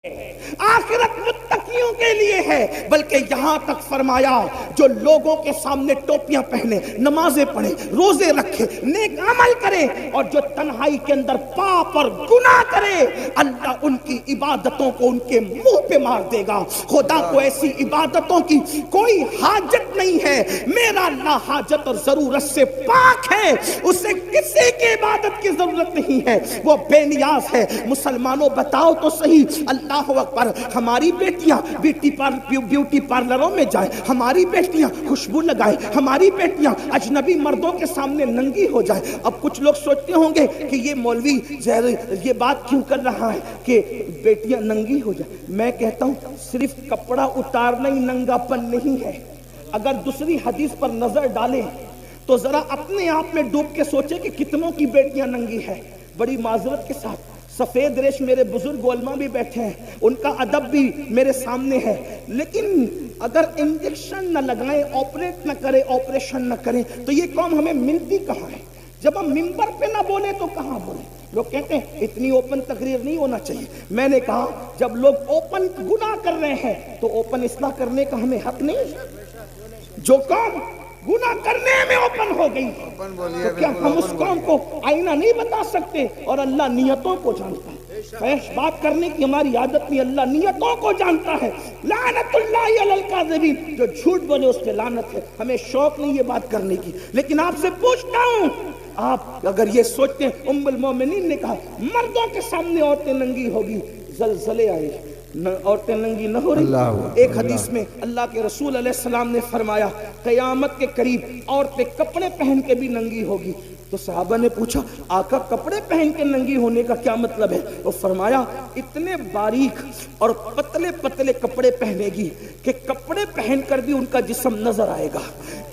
آخرت متقیوں کے لیے ہے، بلکہ یہاں تک فرمایا جو لوگوں کے سامنے ٹوپیاں پہنے، نمازیں پڑھے، روزے رکھے، نیک عمل کرے، اور جو تنہائی کے اندر پاپ اور گناہ کرے، اللہ ان کی عبادتوں کو ان کے منہ پہ مار دے گا۔ خدا کو ایسی عبادتوں کی کوئی حاجت نہیں ہے، میرا اللہ حاجت اور ضرورت سے پاک ہے، اسے کسی کی عبادت کی ضرورت نہیں ہے، وہ بے نیاز ہے۔ مسلمانوں بتاؤ تو صحیح، اللہ اکبر، ہماری بیٹیاں بیوٹی پارلروں میں جائیں، ہماری بیٹیاں خوشبو لگائیں، ہماری بیٹیاں اجنبی مردوں کے سامنے ننگی ہو جائیں۔ اب کچھ لوگ سوچتے ہوں گے کہ یہ مولوی یہ بات کیوں کر رہا ہے کہ بیٹیاں ننگی ہو جائیں۔ میں کہتا ہوں صرف کپڑا اتارنا ہی ننگا پن نہیں ہے۔ اگر دوسری حدیث پر نظر ڈالیں تو ذرا اپنے آپ میں ڈوب کے سوچیں کہ کتنوں کی بیٹیاں ننگی ہیں۔ بڑی معذرت کے ساتھ سفید ریش میرے بزرگ علماء بھی بیٹھے ہیں، ان کا ادب بھی میرے سامنے ہے، لیکن اگر انجیکشن نہ لگائیں، آپریٹ نہ کریں، آپریشن نہ کریں تو یہ قوم ہمیں ملتی کہاں ہے؟ جب ہم ممبر پہ نہ بولیں تو کہاں بولیں؟ لوگ کہتے ہیں اتنی اوپن تقریر نہیں ہونا چاہیے۔ میں نے کہا جب لوگ اوپن گناہ کر رہے ہیں تو اوپن اصلاح کرنے کا ہمیں حق نہیں؟ جو قوم گناہ کرنے میں اوپن ہو گئی تو کیا ہم اس قوم کو آئینہ نہیں بتا سکتے؟ اور اللہ نیتوں کو جانتا ہے، فحش بات کرنے کی ہماری عادت نہیں، اللہ نیتوں کو جانتا ہے۔ لعنت اللہ علی الکاذبین، جو جھوٹ بولے اس پہ لعنت ہے۔ ہمیں شوق نہیں یہ بات کرنے کی، لیکن آپ سے پوچھتا ہوں، آپ اگر یہ سوچتے ہیں ام المومنین نے کہا مردوں کے سامنے عورتیں ننگی ہوگی، زلزلے آئے، عورتیں ننگی نہ ہو رہی۔ ایک حدیث میں اللہ کے رسول علیہ السلام نے فرمایا قیامت کے قریب عورتیں کپڑے پہن کے بھی ننگی ہوگی۔ تو صحابہ نے پوچھا آقا کپڑے پہن کے ننگی ہونے کا کیا مطلب ہے؟ وہ فرمایا اتنے باریک اور پتلے پتلے کپڑے پہنے گی کہ کپڑے پہن کر بھی ان کا جسم نظر آئے گا،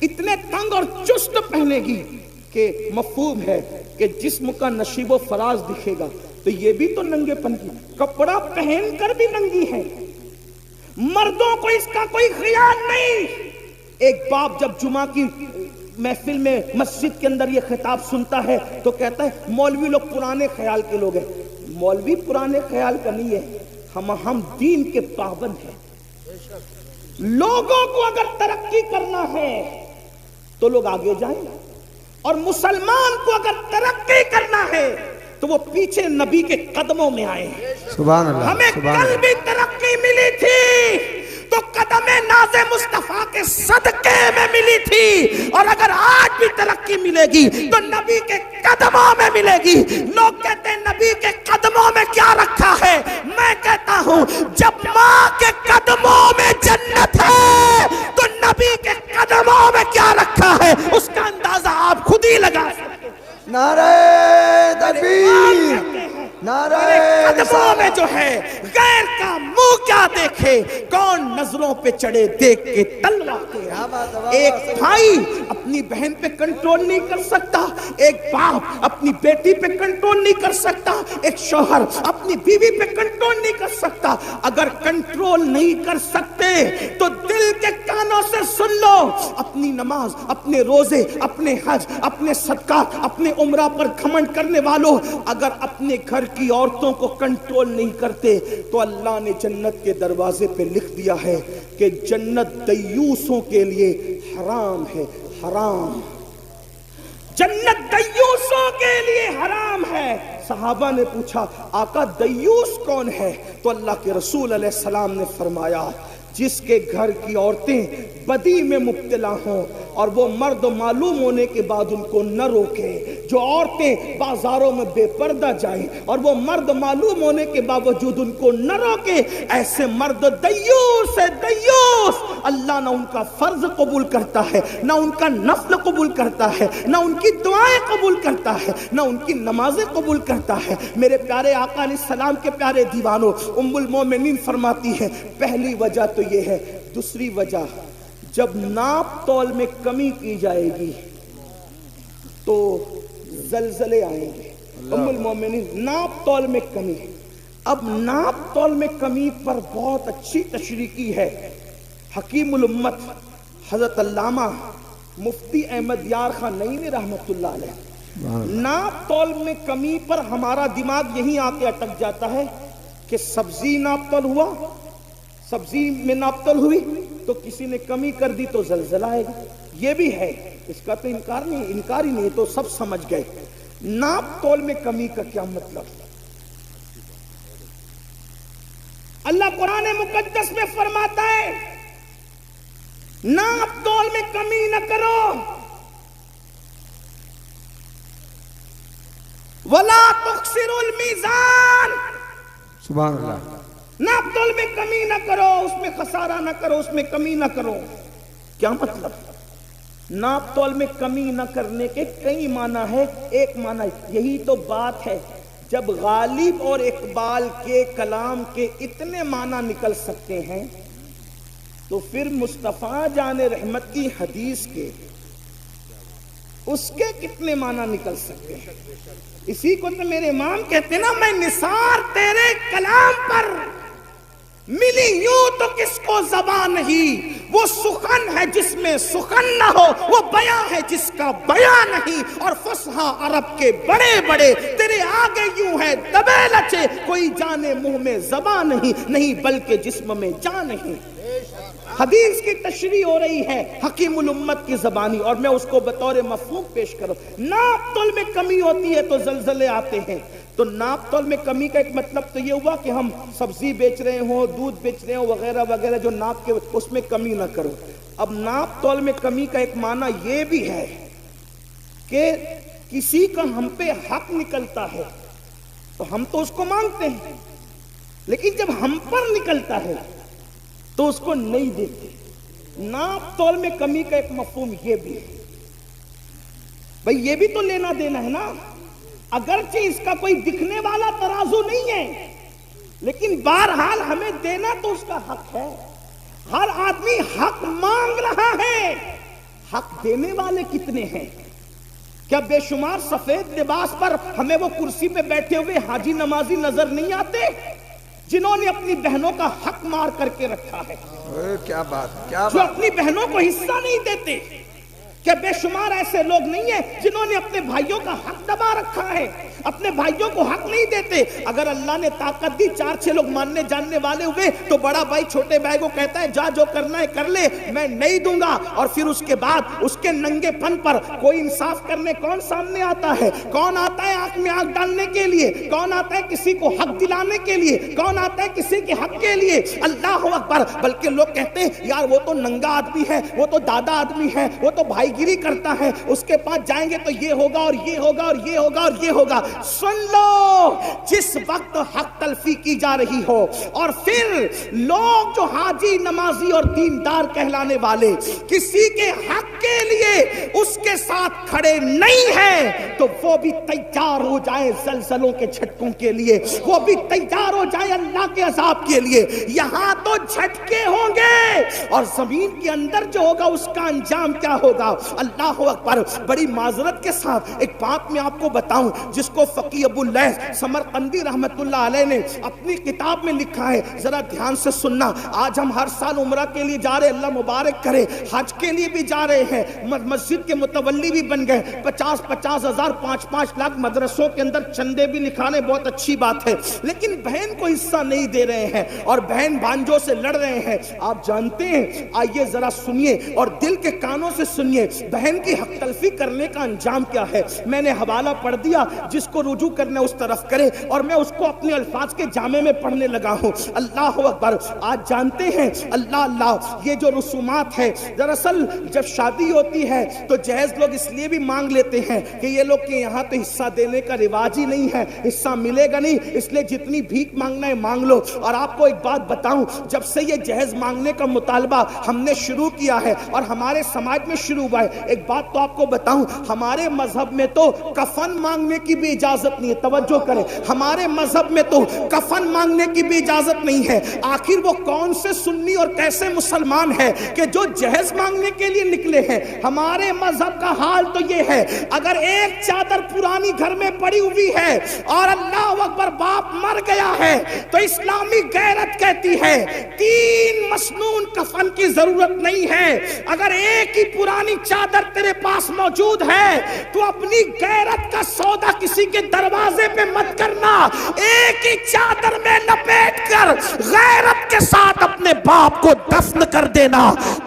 اتنے تنگ اور چست پہنے گی کہ مفہوم ہے کہ جسم کا نشیب و فراز دکھے گا۔ تو یہ بھی تو ننگے پن کی، کپڑا پہن کر بھی ننگی ہے، مردوں کو اس کا کوئی خیال نہیں۔ ایک باپ جب جمعہ کی محفل میں مسجد کے اندر یہ خطاب سنتا ہے تو کہتا ہے مولوی لوگ پرانے خیال کے لوگ ہیں۔ مولوی پرانے خیال کا نہیں ہے، ہم دین کے پابند ہیں۔ لوگوں کو اگر ترقی کرنا ہے تو لوگ آگے جائیں، اور مسلمان کو اگر ترقی کرنا ہے تو وہ پیچھے نبی کے قدموں میں آئے۔ سبحان اللہ۔ ہمیں کل بھی ترقی ملی تھی تو قدم ناز مصطفیٰ کے صدقے میں ملی تھی، اور اگر آج بھی ترقی ملے گی تو نبی کے قدموں میں ملے گی۔ لوگ کہتے ہیں نبی کے قدموں میں کیا رکھا ہے؟ میں کہتا ہوں جب ماں کے قدموں میں جنت ہے تو نبی کے قدموں میں کیا رکھا ہے اس کا اندازہ آپ خود ہی لگا سکتے ہیں۔ نعرہ تکبیر، نعرہ قدموں میں جو ہے غیر کا منہ کیا دیکھے، کون نظروں پہ چڑھے دیکھ کے تلوار کے۔ ایک بھائی اپنی بہن پہ کنٹرول نہیں کر سکتا، ایک باپ اپنی بیٹی پہ کنٹرول نہیں کر سکتا، ایک شوہر اپنی بیوی پہ کنٹرول نہیں کر سکتا۔ اگر کنٹرول نہیں کر سکتے تو دل کے کانوں سے سن لو، اپنی نماز، اپنے روزے، اپنے حج، اپنے صدقات، اپنے عمرہ پر گھمنڈ کرنے والوں، اگر اپنے گھر کی عورتوں کو کنٹرول نہیں کرتے تو اللہ نے جنت کے دروازے پہ لکھ دیا ہے کہ جنت دیوسوں کے لیے حرام ہے، حرام۔ جنت دیوسوں کے لیے حرام ہے۔ صحابہ نے پوچھا آقا دیوس کون ہے؟ تو اللہ کے رسول علیہ السلام نے فرمایا جس کے گھر کی عورتیں بدی میں مبتلا ہوں اور وہ مرد معلوم ہونے کے بعد ان کو نہ روکے، جو عورتیں بازاروں میں بے پردہ جائیں اور وہ مرد معلوم ہونے کے باوجود ان کو نہ روکے، ایسے مرد دیوس ہے، دیوس۔ اللہ نہ ان کا فرض قبول کرتا ہے، نہ ان کا نفل قبول کرتا ہے، نہ ان کی دعائیں قبول کرتا ہے، نہ ان کی نمازیں قبول کرتا ہے۔ میرے پیارے آقا علیہ السلام کے پیارے دیوانوں، ام المومنین فرماتی ہے پہلی وجہ تو یہ ہے، دوسری وجہ جب ناپ تول میں کمی کی جائے گی تو زلزلے آئیں گے۔ ام المومنین ناپ تول میں کمی، اب ناپ تول میں کمی پر بہت اچھی تشریح کی ہے حکیم الامت حضرت علامہ مفتی احمد یار خان نعیمی رحمت اللہ علیہ۔ ناپ تول میں کمی پر ہمارا دماغ یہیں آ کے اٹک جاتا ہے کہ سبزی ناپتول ہوا، سبزی میں ناپتول ہوئی تو کسی نے کمی کر دی تو زلزلہ آئے گا، یہ بھی ہے، اس کا تو انکار ہی نہیں، تو سب سمجھ گئے۔ ناپ تول میں کمی کا کیا مطلب؟ اللہ قرآن مقدس میں فرماتا ہے ناپ تول میں کمی نہ کرو، وَلَا تُخْسِرُوا الْمِيزَانَ، سبحان اللہ۔ ناپ تول میں کمی نہ کرو، اس میں خسارہ نہ کرو، اس میں کمی نہ کرو۔ کیا مطلب؟ ناپ تول میں کمی نہ کرنے کے کئی معنی ہے، ایک معنی یہی تو بات ہے، جب غالب اور اقبال کے کلام کے اتنے معنی نکل سکتے ہیں تو پھر مصطفیٰ جان رحمت کی حدیث کے اس کے کتنے معنی نکل سکتے ہیں؟ اسی کو تو میرے امام کہتے ہیں نا، میں نثار تیرے کلام پر ملی یوں تو کس کو زبان نہیں، وہ سخن ہے جس میں سخن نہ ہو، وہ بیان ہے جس کا بیان نہیں، اور فصحا عرب کے بڑے بڑے تیرے آگے یوں ہے دبے لچے، کوئی جانے منہ میں زبان نہیں بلکہ جسم میں جان نہیں۔ حدیث کی تشریح ہو رہی ہے حکیم الامت کی زبانی، اور میں اس کو بطور مفہوم پیش کروں۔ ناپ تول میں کمی ہوتی ہے تو زلزلے آتے ہیں، تو ناپ تول میں کمی کا ایک مطلب تو یہ ہوا کہ ہم سبزی بیچ رہے ہوں، دودھ بیچ رہے ہوں وغیرہ وغیرہ، جو ناپ کے اس میں کمی نہ کرو۔ اب ناپ تول میں کمی کا ایک معنی یہ بھی ہے کہ کسی کا ہم پہ حق نکلتا ہے تو ہم تو اس کو مانگتے ہیں، لیکن جب ہم پر نکلتا ہے تو اس کو نہیں دیتے۔ ناپ تول میں کمی کا ایک مفہوم یہ بھی ہے، بھئی یہ بھی تو لینا دینا ہے نا، اگرچہ اس کا کوئی دکھنے والا ترازو نہیں ہے، لیکن بہرحال ہمیں دینا تو اس کا حق ہے۔ ہر آدمی حق مانگ رہا ہے، حق دینے والے کتنے ہیں؟ کیا بے شمار سفید لباس پر ہمیں وہ کرسی پہ بیٹھے ہوئے حاجی نمازی نظر نہیں آتے جنہوں نے اپنی بہنوں کا حق مار کر کے رکھا ہے؟ کیا بات، کیا جو بات۔ اپنی بہنوں کو حصہ نہیں دیتے؟ کیا بے شمار ایسے لوگ نہیں ہیں جنہوں نے اپنے بھائیوں کا حق دبا رکھا ہے، اپنے بھائیوں کو حق نہیں دیتے؟ اگر اللہ نے طاقت دی، 4-6 لوگ ماننے جاننے والے ہوئے تو بڑا بھائی چھوٹے بھائی کو کہتا ہے جا جو کرنا ہے کر لے، میں نہیں دوں گا، اور پھر اس کے بعد اس کے ننگے پن پر کوئی انصاف کرنے کون سامنے آتا ہے؟ کون آتا ہے آنکھ میں آنکھ ڈالنے کے لیے؟ کون آتا ہے کسی کو حق دلانے کے لیے؟ کون آتا ہے کسی کے حق کے لیے؟ اللہ اکبر۔ بلکہ لوگ کہتے ہیں یار وہ تو ننگا آدمی ہے، وہ تو دادا آدمی ہے، وہ تو بھائی گیری کرتا ہے، اس کے پاس جائیں گے تو یہ ہوگا اور یہ ہوگا اور یہ ہوگا اور یہ ہوگا۔ سن لو، جس وقت حق تلفی کی جا رہی ہو اور پھر لوگ جو حاجی نمازی اور دیندار کہلانے والے کسی کے حق کے لیے اس کے ساتھ کھڑے نہیں ہیں تو وہ بھی تیار ہو جائیں زلزلوں کے جھٹکوں کے لیے، وہ بھی تیار ہو جائیں اللہ کے عذاب کے لیے۔ یہاں تو جھٹکے ہوں گے اور زمین کے اندر جو ہوگا اس کا انجام کیا ہوگا؟ اللہ اکبر۔ بڑی معذرت کے ساتھ ایک بات میں آپ کو بتاؤں جس کو فقی ابو اللیث سمرقندی رحمت اللہ علیہ نے اپنی کتاب میں لکھا ہے، ذرا دھیان سے سننا۔ آج ہم ہر سال عمرہ کے لیے جا رہے، اللہ مبارک کرے، حج کے لیے بھی جا رہے ہیں، مسجد کے متولی بھی بن گئے، 50-50 ہزار 5-5 لاکھ مدرسوں کے اندر چندے بھی نکالے، بہت اچھی بات ہے، لیکن بہن کو حصہ نہیں دے رہے ہیں اور بہن بھانجوں سے لڑ رہے ہیں۔ آپ جانتے ہیں، آئیے ذرا سنیے اور دل کے کانوں سے سنیے، بہن کی حق تلفی کرنے کا انجام کیا ہے۔ میں نے حوالہ پڑھ دیا، جس کو رجوع کرنا اس طرف کرے، اور میں اس کو اپنے الفاظ کے جامع میں پڑھنے لگا ہوں۔ اللہ اکبر۔ آج جانتے ہیں اللہ یہ جو رسومات ہے، دراصل جب شادی ہوتی ہے تو جہیز لوگ اس لیے بھی مانگ لیتے ہیں کہ یہ لوگ کے یہاں تو حصہ دینے کا رواج ہی نہیں ہے، حصہ ملے گا نہیں، اس لیے جتنی بھیک مانگنا ہے مانگ لو۔ اور آپ کو ایک بات بتاؤں، جب سے یہ جہیز مانگنے کا مطالبہ ہم نے شروع کیا ہے اور ہمارے سماج میں شروع ہوا ہے، ایک بات تو آپ کو بتاؤں، ہمارے مذہب میں تو کفن مانگنے کی بھی اجازت نہیں ہے۔ توجہ کریں، ہمارے مذہب میں تو کفن مانگنے کی بھی اجازت نہیں ہے۔ آخر وہ کون سے سنی اور کیسے مسلمان ہے کہ جو جہیز مانگنے کے لیے نکلے ہیں؟ ہمارے مذہب کا حال تو یہ ہے، اگر ایک چادر پرانی گھر میں پڑی ہوئی ہے اور اللہ اکبر باپ مر گیا ہے تو اسلامی غیرت کہتی ہے 3 مسنون کفن کی ضرورت نہیں ہے۔ اگر ایک ہی پرانی چادر تیرے پاس موجود ہے تو اپنی غیرت کا سودا کسی کسی کے دروازے پہ مت کرنا، ایک ہی چادر میں لپیٹ کر غیرت کے ساتھ اپنے باپ کو دفن کر دینا۔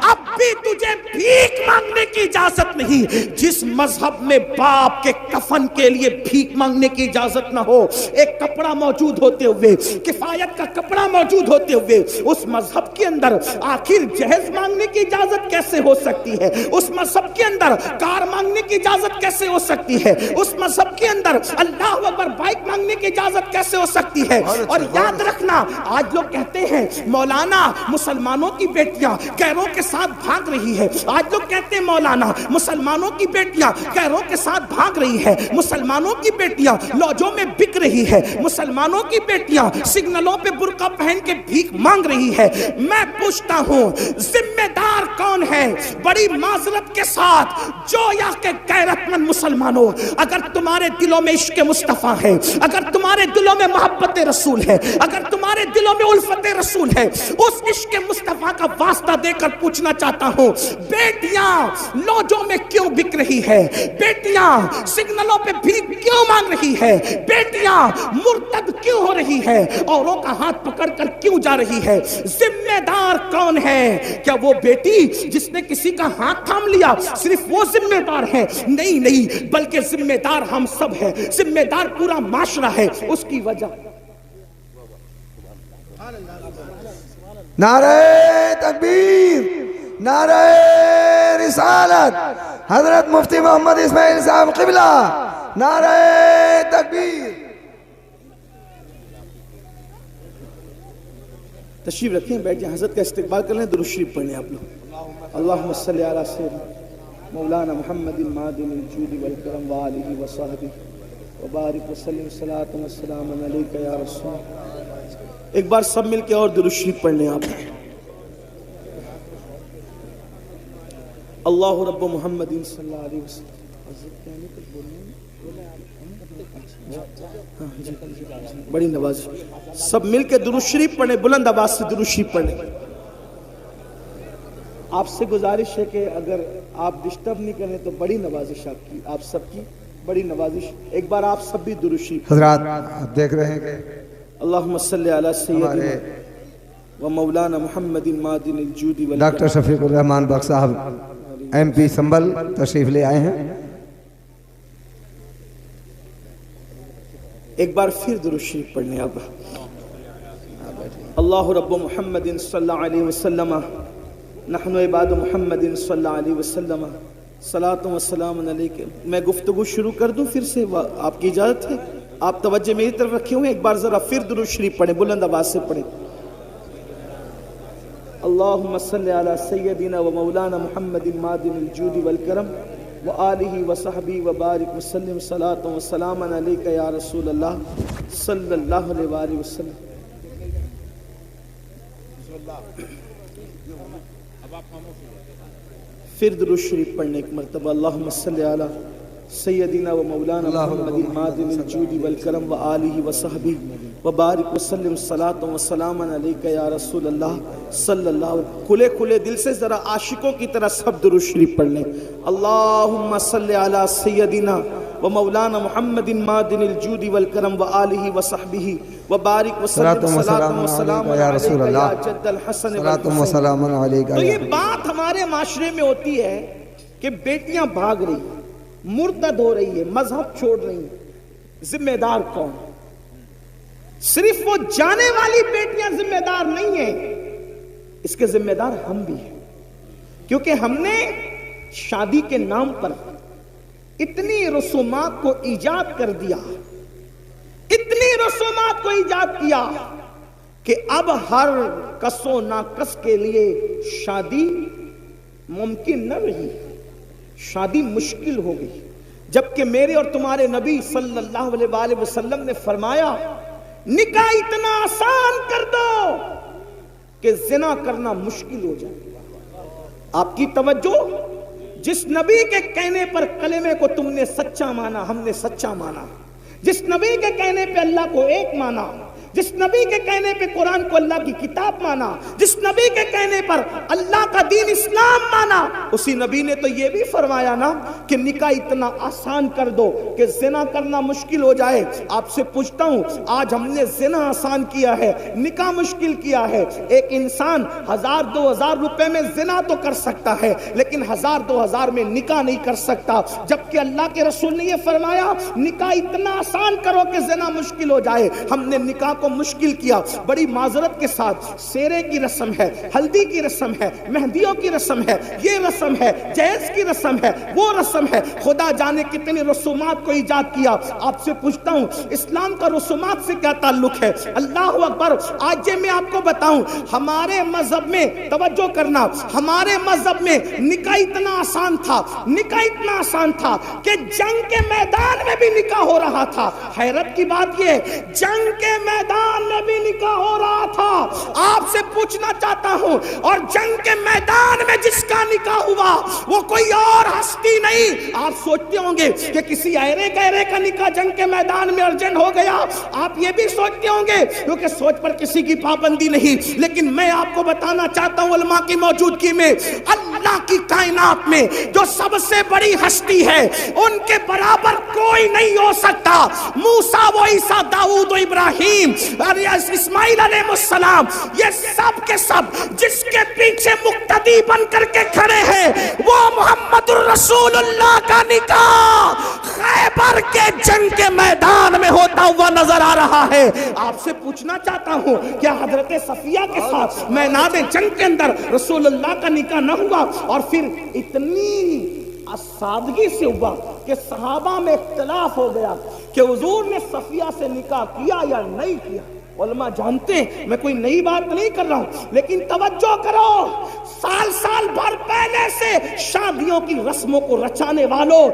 اب بھی تجھے بھیک مانگنے کی اجازت نہیں۔ جس مذہب میں باپ کے کفن کے لیے بھیک مانگنے کی اجازت نہ ہو، ایک کپڑا موجود ہوتے ہوئے، کفایت کا کپڑا موجود ہوتے ہوئے، اس مذہب کے اندر آخر جہیز مانگنے کی اجازت کیسے ہو سکتی ہے؟ اس مذہب کے اندر کار مانگنے کی اجازت کیسے ہو سکتی ہے؟ اس مذہب کے اندر اللہ اکبر بائک مانگنے کی اجازت کیسے ہو سکتی ہے؟ اور یاد رکھنا، آج لوگ کہتے ہیں مولانا مسلمانوں کی بیٹیاں غیروں کے ساتھ بھاگ رہی ہے۔ آج لوگ کہتے ہیں مولانا مسلمانوں کی بیٹیاں غیروں کے ساتھ بھاگ رہی ہے، مسلمانوں کی بیٹیاں لوجوں میں بک رہی ہے، مسلمانوں کی بیٹیاں سگنلوں پہ برقع پہن کے بھیک مانگ رہی ہے۔ میں پوچھتا ہوں ذمہ دار کون ہے؟ بڑی معذرت کے ساتھ جویا کہ غیرت مند مسلمانوں، اگر تمہارے دلوں میں عشق مصطفیٰ ہے، اگر تمہارے دلوں میں محبت رسول ہے، اگر تمہارے دلوں میں الفت رسول ہے، اس عشق مصطفیٰ کا واسطہ دے کر پوچھنا چاہتا ہوں، بیٹیاں لوجوں میں کیوں بک رہی ہے؟ بیٹیاں سگنلوں پہ بھیک کیوں مانگ رہی ہے؟ بیٹیاں مرتد کیوں ہو رہی ہے؟ اوروں کا ہاتھ پکڑ کر کیوں جا رہی ہے؟ ذمہ دار کون ہے؟ کیا وہ بیٹی جس نے کسی کا ہاتھ تھام لیا صرف وہ ذمہ دار ہے؟ نہیں نہیں، بلکہ ذمہ دار ہم سب ہیں، ذمہ دار پورا معاشرہ ہے۔ اس کی وجہ نعرہ تکبیر، نعرہ رسالت، حضرت مفتی محمد اسماعیل صاحب قبلہ، نعرہ تکبیر۔ تشریف رکھیں، بیٹھ جائیں، حضرت کا استقبال کر لیں، درود شریف پڑھیں آپ لوگ۔ اللہم صلی علی سیدنا مولانا محمد معدن الجود والکرم وآلہ وصحبہ وبارک وسلم صلاۃ و سلام علیک یا رسول۔ ایک بار سب مل کے اور درود شریف پڑھ لیں آپ۔ اللہ رب محمد صلی اللہ علیہ وسلم۔ بڑی نوازش، سب مل کے درود شریف پڑھیں، بلند آواز سے درود شریف پڑھیں۔ آپ سے گزارش ہے کہ اگر آپ ڈسٹرب نہیں کریں تو بڑی نوازش آپ سب کی بڑی نوازش، ایک بار آپ سب بھی درود شریف۔ حضرات آپ دیکھ رہے ہیں کہ اللہم صلی علی سیدنا و مولانا محمد معدن الجود والکرم۔ ڈاکٹر شفیق الرحمان بخش صاحب ایم پی سنبل تشریف لے آئے ہیں۔ ایک بار پھر درود شریف پڑھنے آپ۔ اللہ رب محمد صلی اللہ علیہ وسلم، نحن عباد محمد صلی اللہ علیہ وسلم، صلاۃ و سلام علیک۔ میں گفتگو شروع کر دوں پھر سے؟ آپ کی اجازت ہے؟ آپ توجہ میری طرف رکھے ہوئے، ایک بار ذرا پھر درود شریف پڑھیں، بلند آواز سے پڑھیں۔ اللہم صلی علی سیدنا و مولانا محمد معدن الجود والکرم وآلہ وصحبہ وبارک وسلم صلاۃ و سلام علیک یا رسول اللہ صلی اللہ علیہ وآلہ وسلم۔ پھر درود شریف پڑھنے ایک مرتبہ۔ اللہم صلی علی سیدنا و مولانا محمد معدن الجود والکرم وآلہ وصحبہ وبارک وسلم صلاۃ و سلام علیک یا رسول اللہ صلی اللہ علیہ وسلم۔ کھلے کھلے دل سے ذرا عاشقوں کی طرح سب درود شریف پڑھ لیں۔ اللہم صلی علی سیدنا و مولانا محمد معدن الجود والکرم وآلہ وصحبہ وبارک وسلم صلاۃ و سلام علیک یا جد الحسن والحسین۔ تو یہ بات ہمارے معاشرے میں ہوتی ہے کہ بیٹیاں بھاگ رہی ہیں، مرتد ہو رہی ہے، مذہب چھوڑ رہی ہیں۔ ذمہ دار کون؟ صرف وہ جانے والی بیٹیاں ذمہ دار نہیں ہیں، اس کے ذمہ دار ہم بھی ہیں، کیونکہ ہم نے شادی کے نام پر اتنی رسومات کو ایجاد کر دیا، اتنی رسومات کو ایجاد کیا کہ اب ہر کس و ناکس کے لیے شادی ممکن نہ رہی، شادی مشکل ہو گئی۔ جبکہ میرے اور تمہارے نبی صلی اللہ علیہ وآلہ وسلم نے فرمایا نکاح اتنا آسان کر دو کہ زنا کرنا مشکل ہو جائے۔ آپ کی توجہ، جس نبی کے کہنے پر کلمے کو تم نے سچا مانا، ہم نے سچا مانا، جس نبی کے کہنے پہ اللہ کو ایک مانا، جس نبی کے کہنے پہ قرآن کو اللہ کی کتاب مانا، جس نبی کے کہنے پر اللہ کا دین اسلام مانا، اسی نبی نے تو یہ بھی فرمایا نا کہ نکاح اتنا آسان کر دو کہ زنا کرنا مشکل ہو جائے۔ آپ سے پوچھتا ہوں، آج ہم نے زنا آسان کیا ہے، نکاح مشکل کیا ہے۔ ایک انسان 1000-2000 روپے میں زنا تو کر سکتا ہے، لیکن 1000-2000 میں نکاح نہیں کر سکتا، جبکہ اللہ کے رسول نے یہ فرمایا نکاح اتنا آسان کرو کہ زنا مشکل ہو جائے۔ ہم نے نکاح کو مشکل کیا۔ بڑی معذرت کے ساتھ سیرے کی رسم ہے، ہلدی کی رسم ہے، مہندیوں کی رسم ہے، یہ رسم ہے، جہیز کی رسم ہے، وہ رسم ہے، خدا جانے کتنے رسومات کو ایجاد کیا۔ آپ سے پوچھتا ہوں اسلام کا رسومات سے کیا تعلق ہے؟ اللہ اکبر۔ آج میں آپ کو بتاؤں، ہمارے مذہب میں توجہ کرنا، ہمارے مذہب میں نکاح اتنا آسان تھا، نکاح اتنا آسان تھا کہ جنگ کے میدان میں بھی نکاح ہو رہا تھا۔ حیرت کی بات یہ، جنگ کے میدان میں بھی نکاح ہو رہا تھا۔ آپ سے پوچھنا چاہتا ہوں، اور جنگ کے میدان میں جس کا نکاح ہوا وہ کوئی اور ہستی نہیں۔ آپ سوچتے ہوں گے کہ کسی ایرے گہرے کا نکاح جنگ کے میدان میں ارجنٹ ہو گیا، آپ یہ بھی سوچتے ہوں گے، کیونکہ سوچ پر کسی کی پابندی نہیں۔ لیکن میں آپ کو بتانا چاہتا ہوں، علماء کی موجودگی میں اللہ کی کائنات میں جو سب سے بڑی ہستی ہے ان کے برابر کوئی نہیں ہو سکتا۔ موسیٰ و عیسیٰ، داؤد و ابراہیم اور اسماعیل علیہ السلام، یہ سب کے سب جس کے پیچھے مقتدی بن کر کے کھڑے ہیں وہ محمد الرسول اللہ کا نکاح خیبر کے جنگ کے میدان میں ہوتا ہوا نظر آ رہا ہے۔ آپ سے پوچھنا چاہتا ہوں، کیا حضرت صفیہ کے ساتھ میدان جنگ کے اندر رسول اللہ کا نکاح نہ ہوا؟ اور پھر اتنی سادگی سے ہوا کہ صحابہ میں اختلاف ہو گیا کہ حضور نے صفیہ سے نکاح کیا یا نہیں کیا۔ علماء جانتے ہیں میں کوئی نئی بات نہیں کر رہا ہوں، لیکن توجہ کرو، سال بھر پہلے سے شادیوں کی رسموں کو رچانے والوں،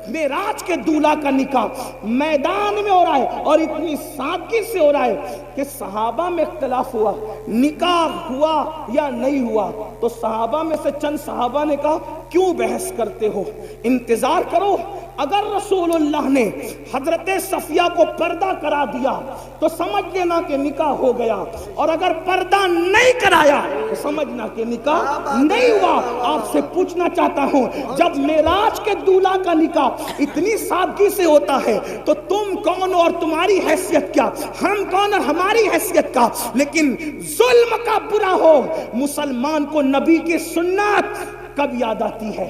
معراج کے دولہا کا نکاح میدان میں ہو رہا ہے، اور اتنی سادگی سے ہو رہا ہے کہ صحابہ میں اختلاف ہوا نکاح ہوا یا نہیں ہوا۔ تو صحابہ میں سے چند صحابہ نے کہا کیوں بحث کرتے ہو، انتظار کرو، اگر رسول اللہ نے حضرت صفیہ کو پردہ کرا دیا تو سمجھ لینا کہ نکاح ہو گیا، اور اگر پردہ نہیں کرایا تو سمجھنا کہ نکاح نہیں ہوا۔ آپ سے پوچھنا چاہتا ہوں، جب معراج کے دولہا کا نکاح اتنی سادگی سے ہوتا ہے تو تم کون اور تمہاری حیثیت کیا، ہم کون اور ہماری حیثیت کا؟ لیکن ظلم کا برا ہو، مسلمان کو نبی کی سنت کب یاد آتی ہے؟